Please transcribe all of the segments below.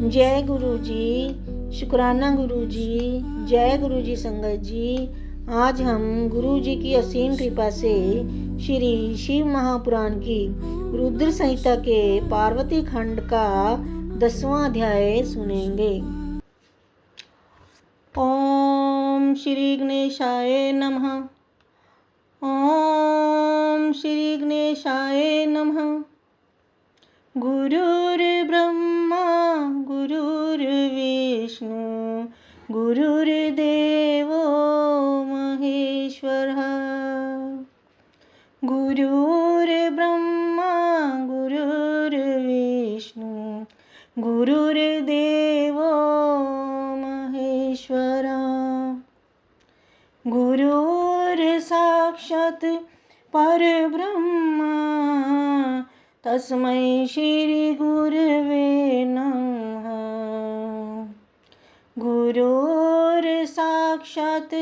जय गुरु जी, शुक्राना गुरु जी, जय गुरु जी संगत जी। आज हम गुरु जी की असीम कृपा से श्री शिव महापुराण की रुद्र संहिता के पार्वती खंड का 10वां अध्याय सुनेंगे। ओम श्री गणेशाय नमः। ओम श्री गणेशाय नमः। गुरुर्ब्रह्मा गुरुर्विष्णु गुरुर्देवो महेश्वरः। गुरुर्ब्रह्मा गुरुर्विष्णु गुरुर्देवो महेश्वरः। गुरुर्साक्षात् परब्रह्म तस्मै श्री गुरवे नमः। गुरुर्साक्षात्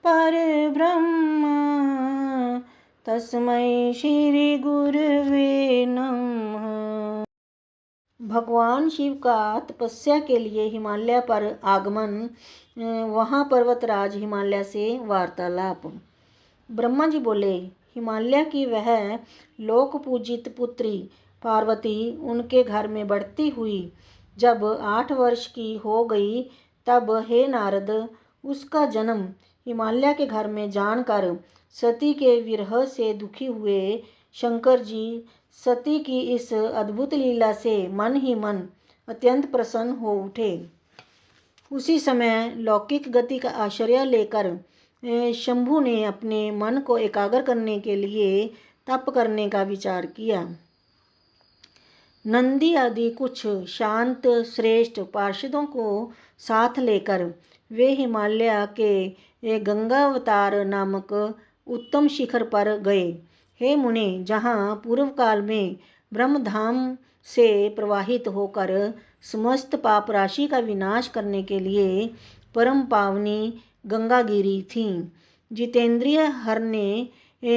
परब्रह्म तस्मै श्री गुरवे नमः। भगवान शिव का तपस्या के लिए हिमालय पर आगमन। वहाँ पर्वतराज हिमालय से वार्तालाप। ब्रह्मा जी बोले, हिमालय की वह लोक पूजित पुत्री पार्वती उनके घर में बढ़ती हुई जब 8 वर्ष की हो गई, तब हे नारद, उसका जन्म हिमालय के घर में जानकर सती के विरह से दुखी हुए शंकर जी सती की इस अद्भुत लीला से मन ही मन अत्यंत प्रसन्न हो उठे। उसी समय लौकिक गति का आश्रय लेकर शंभु ने अपने मन को एकाग्र करने के लिए तप करने का विचार किया। नंदी आदि कुछ शांत श्रेष्ठ पार्षदों को साथ लेकर वे हिमालय के गंगावतार नामक उत्तम शिखर पर गए। हे मुने, जहाँ पूर्व काल में ब्रह्मधाम से प्रवाहित होकर समस्त पाप राशि का विनाश करने के लिए परम पावनी गंगागिरी थी, जितेंद्रिय हर ने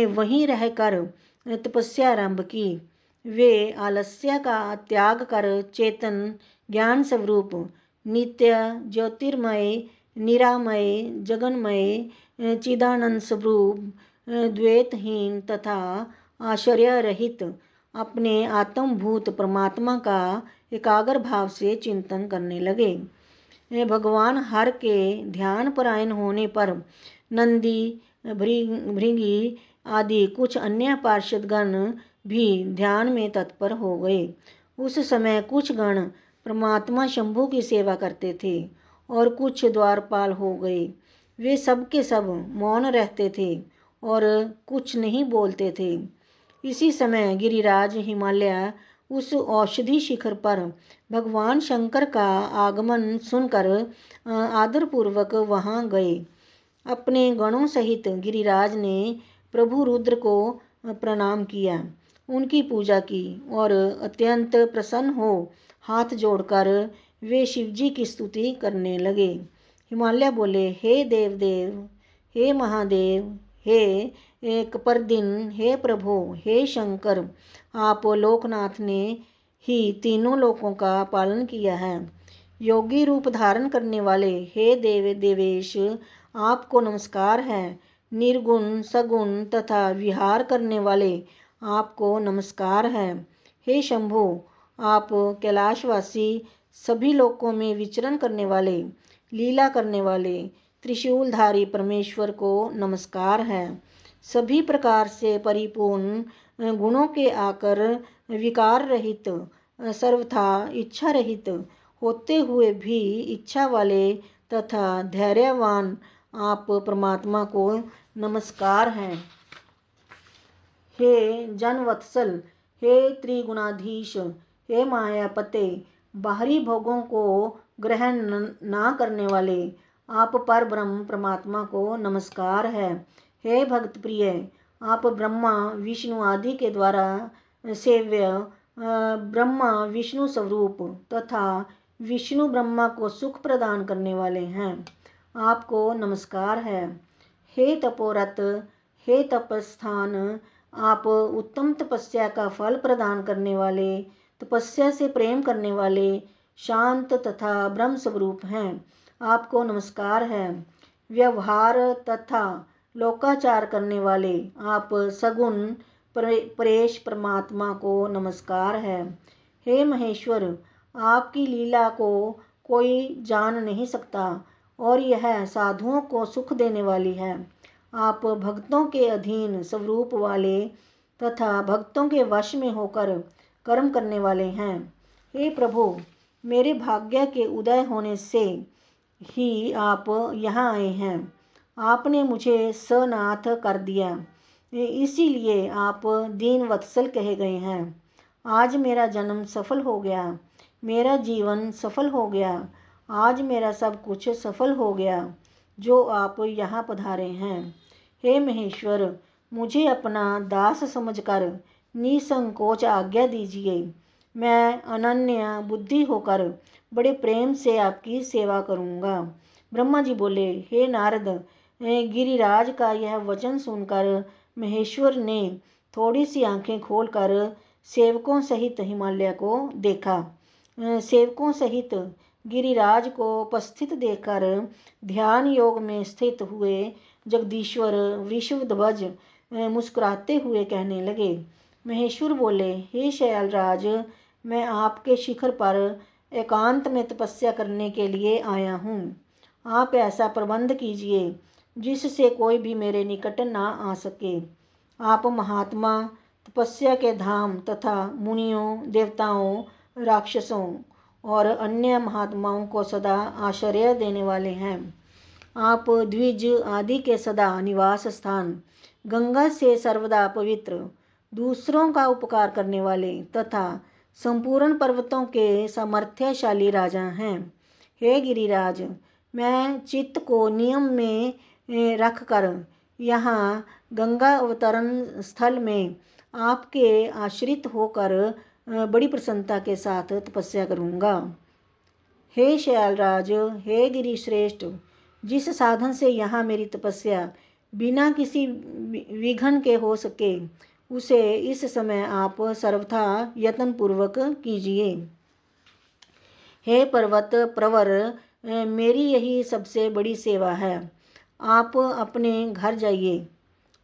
वहीं रहकर तपस्या आरंभ की। वे आलस्य का त्याग कर चेतन ज्ञान स्वरूप नित्य ज्योतिर्मय निरामय जगन्मय चिदानंद स्वरूप द्वैतहीन तथा आश्चर्य रहित अपने आत्मभूत परमात्मा का एकाग्र भाव से चिंतन करने लगे। भगवान हर के ध्यान परायण होने पर नंदी भृंगी आदि कुछ अन्य पार्षदगण भी ध्यान में तत्पर हो गए। उस समय कुछ गण परमात्मा शंभु की सेवा करते थे और कुछ द्वारपाल हो गए। वे सब के सब मौन रहते थे और कुछ नहीं बोलते थे। इसी समय गिरिराज हिमालय उस औषधि शिखर पर भगवान शंकर का आगमन सुनकर आदरपूर्वक वहां गए। अपने गणों सहित गिरिराज ने प्रभु रुद्र को प्रणाम किया, उनकी पूजा की और अत्यंत प्रसन्न हो हाथ जोड़कर वे शिवजी की स्तुति करने लगे। हिमालय बोले, हे देवदेव, हे महादेव, हे कपर्दिन, हे प्रभु, हे शंकर, आप लोकनाथ ने ही तीनों लोकों का पालन किया है। योगी रूप धारण करने वाले हे देव देवेश, आपको नमस्कार है। निर्गुण सगुण तथा विहार करने वाले आपको नमस्कार है। हे शंभु, आप कैलाशवासी सभी लोकों में विचरण करने वाले लीला करने वाले त्रिशूलधारी परमेश्वर को नमस्कार है। सभी प्रकार से परिपूर्ण गुणों के आकर विकार रहित सर्वथा इच्छा रहित होते हुए भी इच्छा वाले तथा धैर्यवान आप परमात्मा को नमस्कार है। हे जनवत्सल, हे त्रिगुणाधीश, हे मायापते, बाहरी भोगों को ग्रहण ना करने वाले आप पर ब्रह्म परमात्मा को नमस्कार है। हे भक्त प्रिय, आप ब्रह्मा विष्णु आदि के द्वारा सेव्य ब्रह्मा विष्णु स्वरूप तथा विष्णु ब्रह्मा को सुख प्रदान करने वाले हैं, आपको नमस्कार है। हे तपोरत, हे तपस्थान, आप उत्तम तपस्या का फल प्रदान करने वाले, तपस्या से प्रेम करने वाले, शांत तथा ब्रह्म स्वरूप हैं, आपको नमस्कार है। व्यवहार तथा लोकाचार करने वाले आप सगुण परेश परमात्मा को नमस्कार है। हे महेश्वर, आपकी लीला को कोई जान नहीं सकता और यह साधुओं को सुख देने वाली है। आप भक्तों के अधीन स्वरूप वाले तथा भक्तों के वश में होकर कर्म करने वाले हैं। हे प्रभु, मेरे भाग्य के उदय होने से ही आप यहाँ आए हैं। आपने मुझे सनाथ कर दिया, इसीलिए आप दीन वत्सल कहे गए हैं। आज मेरा जन्म सफल हो गया, मेरा जीवन सफल हो गया, आज मेरा सब कुछ सफल हो गया जो आप यहाँ पधारे हैं। हे महेश्वर, मुझे अपना दास समझकर निसंकोच आज्ञा दीजिए। मैं अनन्य बुद्धि होकर बड़े प्रेम से आपकी सेवा करूँगा। ब्रह्मा जी बोले, हे नारद, गिरिराज का यह वचन सुनकर महेश्वर ने थोड़ी सी आंखें खोलकर सेवकों सहित हिमालय को देखा। सेवकों सहित गिरिराज को उपस्थित देखकर ध्यान योग में स्थित हुए जगदीश्वर विश्वध्वज मुस्कुराते हुए कहने लगे। महेश्वर बोले, हे शैलराज, मैं आपके शिखर पर एकांत में तपस्या करने के लिए आया हूँ। आप ऐसा प्रबंध कीजिए जिससे कोई भी मेरे निकट ना आ सके। आप महात्मा, तपस्या के धाम तथा मुनियों, देवताओं, राक्षसों और अन्य महात्माओं को सदा आश्रय देने वाले हैं। आप द्विज आदि के सदा निवास स्थान, गंगा से सर्वदा पवित्र, दूसरों का उपकार करने वाले तथा संपूर्ण पर्वतों के सामर्थ्यशाली राजा हैं। हे गिरिराज, मैं चित्त को नियम में रखकर यहाँ गंगा अवतरण स्थल में आपके आश्रित होकर बड़ी प्रसन्नता के साथ तपस्या करूँगा। हे शैलराज, हे गिरिश्रेष्ठ, जिस साधन से यहाँ मेरी तपस्या बिना किसी विघ्न के हो सके, उसे इस समय आप सर्वथा यत्न पूर्वक कीजिए। हे पर्वत प्रवर, मेरी यही सबसे बड़ी सेवा है। आप अपने घर जाइए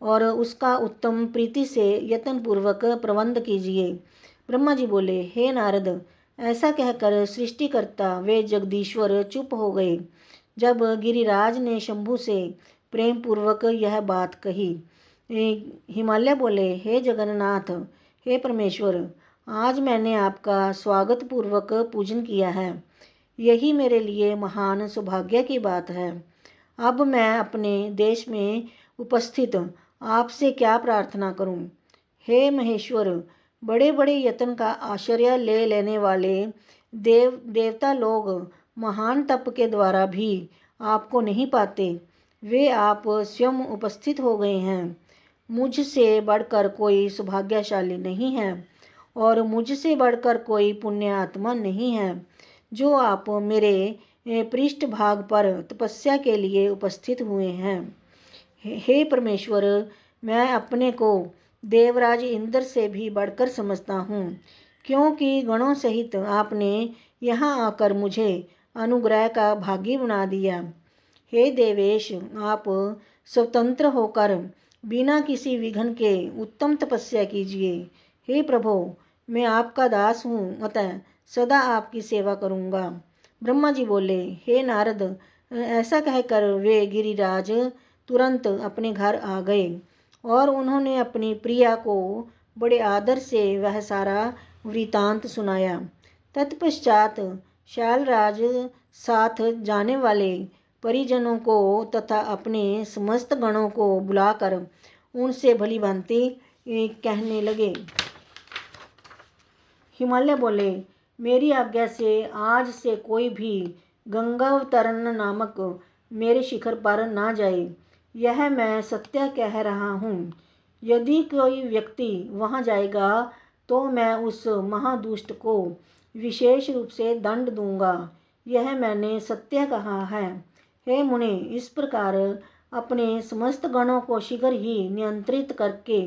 और उसका उत्तम प्रीति से यत्न पूर्वक प्रबंध कीजिए। ब्रह्मा जी बोले, हे नारद, ऐसा कहकर सृष्टिकर्ता वे जगदीश्वर चुप हो गए। जब गिरिराज ने शंभु से प्रेम पूर्वक यह बात कही, हिमालय बोले, हे जगन्नाथ, हे परमेश्वर, आज मैंने आपका स्वागत पूर्वक पूजन किया है। यही मेरे लिए महान सौभाग्य की बात है। अब मैं अपने देश में उपस्थित आपसे क्या प्रार्थना करूं? हे महेश्वर, बड़े बड़े यत्न का आश्रय ले लेने वाले देवता लोग महान तप के द्वारा भी आपको नहीं पाते। वे आप स्वयं उपस्थित हो गए हैं। मुझसे बढ़कर कोई सौभाग्यशाली नहीं है और मुझसे बढ़कर कोई पुण्य आत्मा नहीं है जो आप मेरे पृष्ठ भाग पर तपस्या के लिए उपस्थित हुए हैं। हे परमेश्वर, मैं अपने को देवराज इंद्र से भी बढ़कर समझता हूँ, क्योंकि गणों सहित आपने यहाँ आकर मुझे अनुग्रह का भागी बना दिया। हे देवेश, आप स्वतंत्र होकर बिना किसी विघ्न के उत्तम तपस्या कीजिए। हे प्रभु, मैं आपका दास हूँ, अतः सदा आपकी सेवा करूँगा। ब्रह्मा जी बोले, हे नारद, ऐसा कहकर वे गिरिराज तुरंत अपने घर आ गए और उन्होंने अपनी प्रिया को बड़े आदर से वह सारा वृतांत सुनाया। तत्पश्चात शैलराज साथ जाने वाले परिजनों को तथा अपने समस्त गणों को बुलाकर उनसे भली भांति कहने लगे। हिमालय बोले, मेरी आज्ञा से आज से कोई भी गंगावतरण नामक मेरे शिखर पर ना जाए, यह मैं सत्य कह रहा हूँ। यदि कोई व्यक्ति वहाँ जाएगा तो मैं उस महादुष्ट को विशेष रूप से दंड दूंगा, यह मैंने सत्य कहा है। हे मुने, इस प्रकार अपने समस्त गणों को शीघ्र ही नियंत्रित करके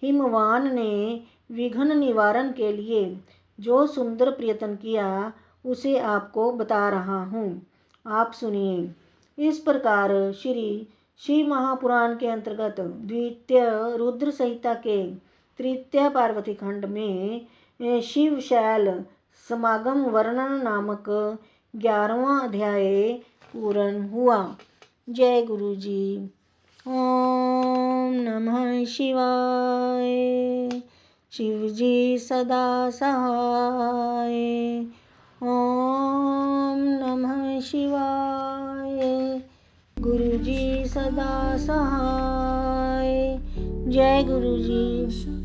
हिमवान ने विघ्न निवारण के लिए जो सुंदर प्रयत्न किया, उसे आपको बता रहा हूँ, आप सुनिए। इस प्रकार श्री शिव महापुराण के अंतर्गत द्वितीय रुद्र संहिता के तृतीय पार्वती खंड में शिव शैल समागम वर्णन नामक 11वां अध्याय पूर्ण हुआ। जय गुरु जी। ओम नमः शिवाय। शिव जी सदा सहाय। ओम नमः शिवाय। गुरु जी सदा सहाय। जय गुरु जी।